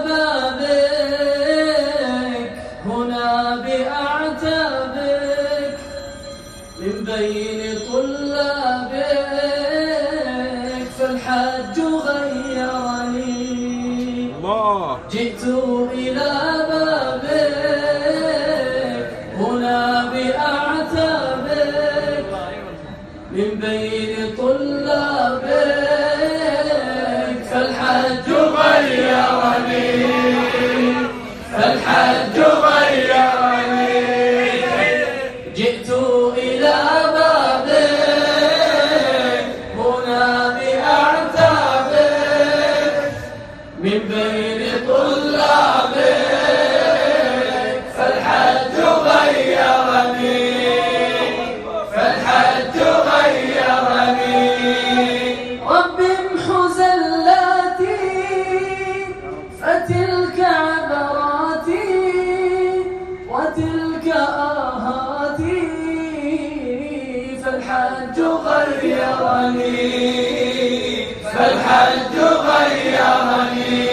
بابك هنا بأعتابك من بين طلابك فالحج غيرني جئت إلى بابك هنا بأعتابك من بين طلابك فالحج غيرني فالحج غيرني جئت إلى بابك هنا بأعتابك من بين طلابك فالحج غيرني فالحج غيرني رب امحو زلاتي فتلك عبراتي وتلك آهاتي فالحج غيرني فالحج غيرني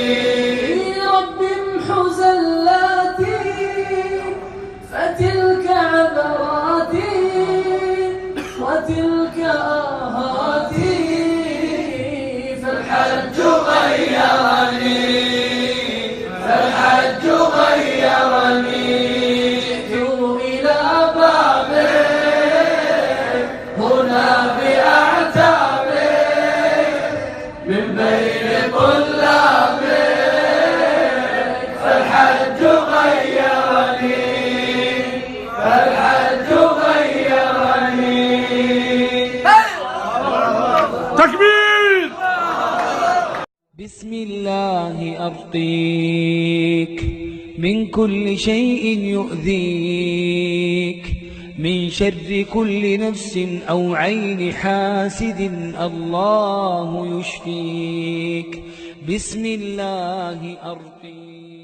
رب امحو زلاتي فتلك عبراتي وتلك آهاتي فالحج غيرني فالحج غيرني جئت إلى بابك هنا بأعتابك من بين طلابك فالحج غيرني فالحج غيرني تكبير. بسم الله أرقيك من كل شيء يؤذيك من شر كل نفس أو عين حاسد الله يشفيك بسم الله أرقيك.